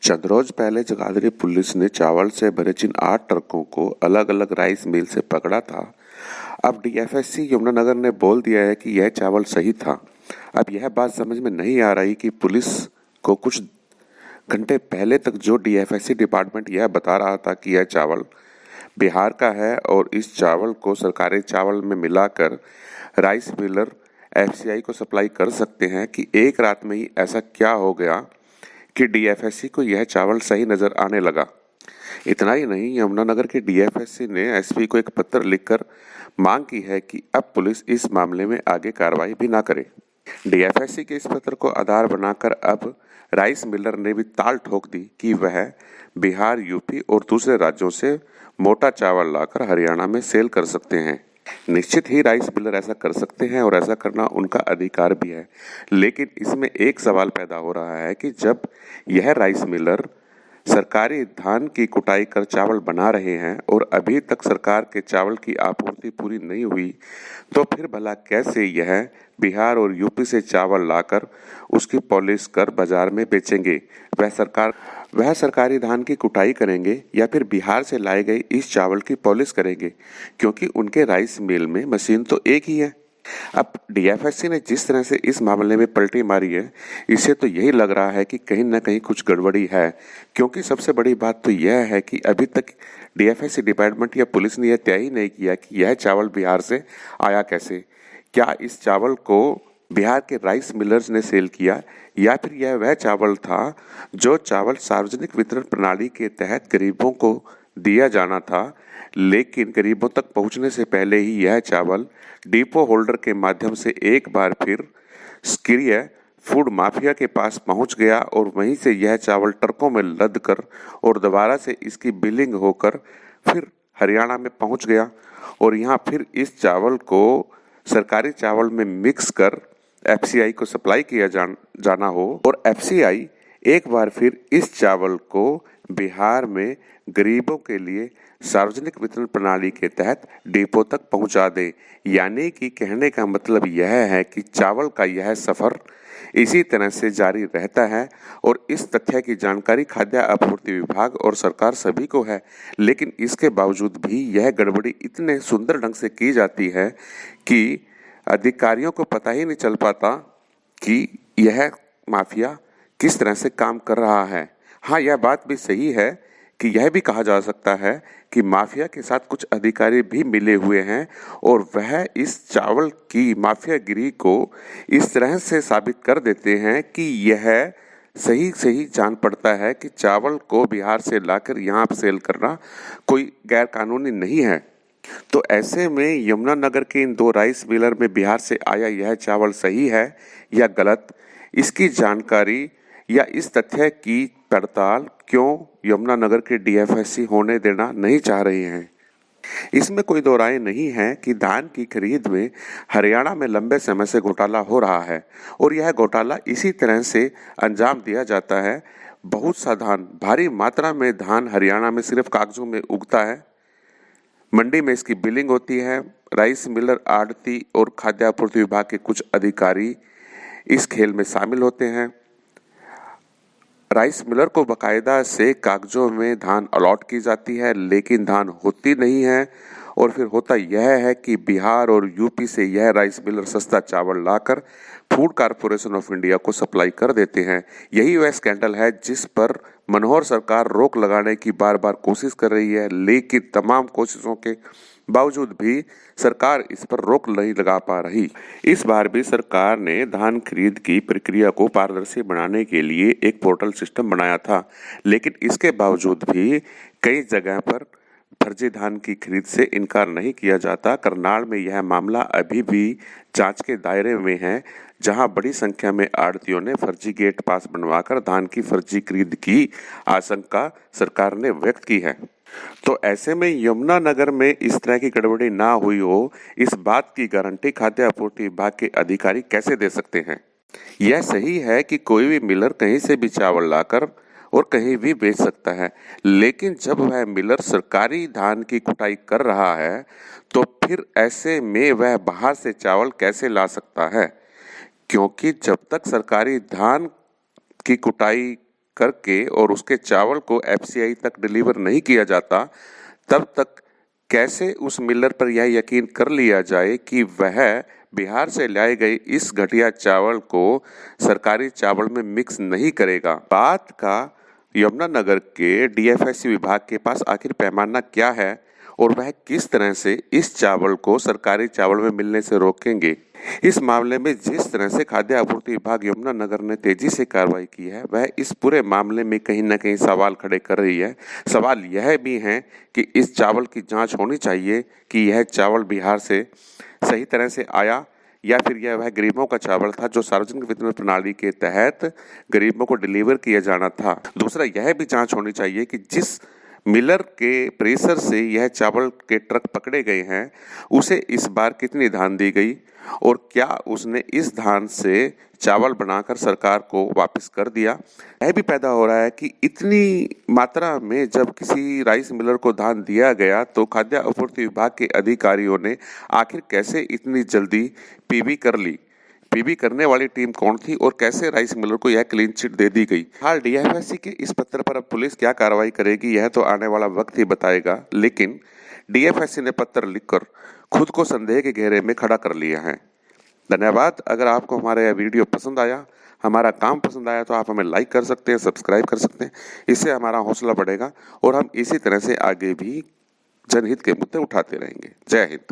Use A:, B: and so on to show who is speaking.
A: चंद रोज पहले जगाधरी पुलिस ने चावल से भरे जिन 8 ट्रकों को अलग अलग राइस मिल से पकड़ा था, अब डीएफएससी यमुनानगर ने बोल दिया है कि यह चावल सही था। अब यह बात समझ में नहीं आ रही कि पुलिस को कुछ घंटे पहले तक जो डीएफएससी डिपार्टमेंट यह बता रहा था कि यह चावल बिहार का है और इस चावल को सरकारी चावल में मिलाकर राइस मिलर एफसीआई को सप्लाई कर सकते हैं, कि एक रात में ही ऐसा क्या हो गया कि डीएफएससी को यह चावल सही नजर आने लगा। इतना ही नहीं, यमुनानगर के डीएफएससी ने एसपी को एक पत्र लिखकर मांग की है कि अब पुलिस इस मामले में आगे कार्रवाई भी ना करे। डीएफएससी के इस पत्र को आधार बनाकर अब राइस मिलर ने भी ताल ठोक दी कि वह बिहार, यूपी और दूसरे राज्यों से मोटा चावल लाकर हरियाणा में सेल कर सकते हैं। निश्चित ही राइस मिलर ऐसा कर सकते हैं और ऐसा करना उनका अधिकार भी है, लेकिन इसमें एक सवाल पैदा हो रहा है कि जब यह राइस मिलर सरकारी धान की कुटाई कर चावल बना रहे हैं और अभी तक सरकार के चावल की आपूर्ति पूरी नहीं हुई, तो फिर भला कैसे यह बिहार और यूपी से चावल लाकर उसकी पॉलिश कर बाजार में बेचेंगे? वह सरकारी धान की कुटाई करेंगे या फिर बिहार से लाए गए इस चावल की पॉलिश करेंगे, क्योंकि उनके राइस मिल में मशीन तो एक ही है। अब डीएफएससी ने जिस तरह से इस मामले में पलटी मारी है, इससे तो यही लग रहा है कि कहीं ना कहीं कुछ गड़बड़ी है, क्योंकि सबसे बड़ी बात तो यह है कि अभी तक डीएफएससी डिपार्टमेंट या पुलिस ने यह तय ही नहीं किया कि यह चावल बिहार से आया कैसे। क्या इस चावल को बिहार के राइस मिलर्स ने सेल किया, या फिर यह वह चावल था जो चावल सार्वजनिक वितरण प्रणाली के तहत गरीबों को दिया जाना था, लेकिन गरीबों तक पहुंचने से पहले ही यह चावल डिपो होल्डर के माध्यम से एक बार फिर सक्रिय फूड माफिया के पास पहुंच गया और वहीं से यह चावल ट्रकों में लद कर और दोबारा से इसकी बिलिंग होकर फिर हरियाणा में पहुंच गया और यहाँ फिर इस चावल को सरकारी चावल में मिक्स कर एफसीआई को सप्लाई किया जाना हो और एफसीआई एक बार फिर इस चावल को बिहार में गरीबों के लिए सार्वजनिक वितरण प्रणाली के तहत डिपो तक पहुंचा दे। यानी कि कहने का मतलब यह है कि चावल का यह सफर इसी तरह से जारी रहता है और इस तथ्य की जानकारी खाद्य आपूर्ति विभाग और सरकार सभी को है, लेकिन इसके बावजूद भी यह गड़बड़ी इतने सुंदर ढंग से की जाती है कि अधिकारियों को पता ही नहीं चल पाता कि यह माफिया किस तरह से काम कर रहा है। हाँ, यह बात भी सही है कि यह भी कहा जा सकता है कि माफिया के साथ कुछ अधिकारी भी मिले हुए हैं और वह इस चावल की माफियागिरी को इस तरह से साबित कर देते हैं कि यह सही जान पड़ता है कि चावल को बिहार से लाकर यहाँ सेल करना कोई गैर कानूनी नहीं है। तो ऐसे में यमुनानगर के इन 2 राइस मिलर में बिहार से आया यह चावल सही है या गलत, इसकी जानकारी या इस तथ्य की पड़ताल क्यों यमुनानगर के डीएफएससी होने देना नहीं चाह रहे हैं? इसमें कोई दो राय नहीं है कि धान की खरीद में हरियाणा में लंबे समय से घोटाला हो रहा है और यह घोटाला इसी तरह से अंजाम दिया जाता है। बहुत सा धान, भारी मात्रा में धान हरियाणा में सिर्फ कागजों में उगता है, मंडी में इसकी बिलिंग होती है। राइस मिलर, आढ़ती और खाद्य आपूर्ति विभाग के कुछ अधिकारी इस खेल में शामिल होते हैं। राइस मिलर को बाकायदा से कागजों में धान अलॉट की जाती है, लेकिन धान होती नहीं है और फिर होता यह है कि बिहार और यूपी से यह राइस मिलर सस्ता चावल लाकर फूड कॉरपोरेशन ऑफ इंडिया को सप्लाई कर देते हैं। यही वह स्कैंडल है जिस पर मनोहर सरकार रोक लगाने की बार बार कोशिश कर रही है, लेकिन तमाम कोशिशों के बावजूद भी सरकार इस पर रोक नहीं लगा पा रही। इस बार भी सरकार ने धान खरीद की प्रक्रिया को पारदर्शी बनाने के लिए एक पोर्टल सिस्टम बनाया था, लेकिन इसके बावजूद भी कई जगह पर फर्जी धान की खरीद से इनकार नहीं किया जाता। करनाल में यह मामला अभी भी जांच के दायरे में है, जहां बड़ी संख्या में आढ़तियों ने फर्जी गेट पास बनवाकर धान की फर्जी खरीद की आशंका सरकार ने व्यक्त की है। तो ऐसे में यमुनानगर में इस तरह की गड़बड़ी ना हुई हो, इस बात की गारंटी खाद्य आपूर्ति विभाग के अधिकारी कैसे दे सकते हैं? यह सही है कि कोई भी मिलर कहीं से भी चावल लाकर और कहीं भी बेच सकता है, लेकिन जब वह मिलर सरकारी धान की कुटाई कर रहा है, तो फिर ऐसे में वह बाहर से चावल कैसे ला सकता है? क्योंकि जब तक सरकारी धान की कुटाई करके और उसके चावल को एफसीआई तक डिलीवर नहीं किया जाता, तब तक कैसे उस मिलर पर यह यकीन कर लिया जाए कि वह बिहार से लाए गए इस घटिया चावल को सरकारी चावल में मिक्स नहीं करेगा। बात का यमुनानगर के डीएफएससी विभाग के पास आखिर पैमाना क्या है और वह किस तरह से इस चावल को सरकारी चावल में मिलने से रोकेंगे। इस मामले में जिस तरह से खाद्य आपूर्ति विभाग यमुनानगर ने तेजी से कार्रवाई की है, वह इस पूरे मामले में कहीं न कहीं सवाल खड़े कर रही है। सवाल यह भी है कि इस चावल की जांच होनी चाहिए कि यह चावल बिहार से सही तरह से आया या फिर यह वह गरीबों का चावल था जो सार्वजनिक वितरण प्रणाली के तहत गरीबों को डिलीवर किया जाना था। दूसरा, यह भी जांच होनी चाहिए कि जिस मिलर के प्रेशर से यह चावल के ट्रक पकड़े गए हैं, उसे इस बार कितनी धान दी गई और क्या उसने इस धान से चावल बनाकर सरकार को वापस कर दिया। यह भी पैदा हो रहा है कि इतनी मात्रा में जब किसी राइस मिलर को धान दिया गया तो खाद्य आपूर्ति विभाग के अधिकारियों ने आखिर कैसे इतनी जल्दी पीबी कर ली। पीबी करने वाली टीम कौन थी और कैसे राइस मिलर को यह क्लीन चिट दे दी गई। हाल डीएफएससी के इस पत्र पर अब पुलिस क्या कार्रवाई करेगी यह तो आने वाला वक्त ही बताएगा, लेकिन डीएफएससी ने पत्र लिखकर खुद को संदेह के घेरे में खड़ा कर लिया है। धन्यवाद। अगर आपको हमारा यह वीडियो पसंद आया, हमारा काम पसंद आया तो आप हमें लाइक कर सकते हैं, सब्सक्राइब कर सकते हैं। इससे हमारा हौसला बढ़ेगा और हम इसी तरह से आगे भी जनहित के मुद्दे उठाते रहेंगे। जय हिंद।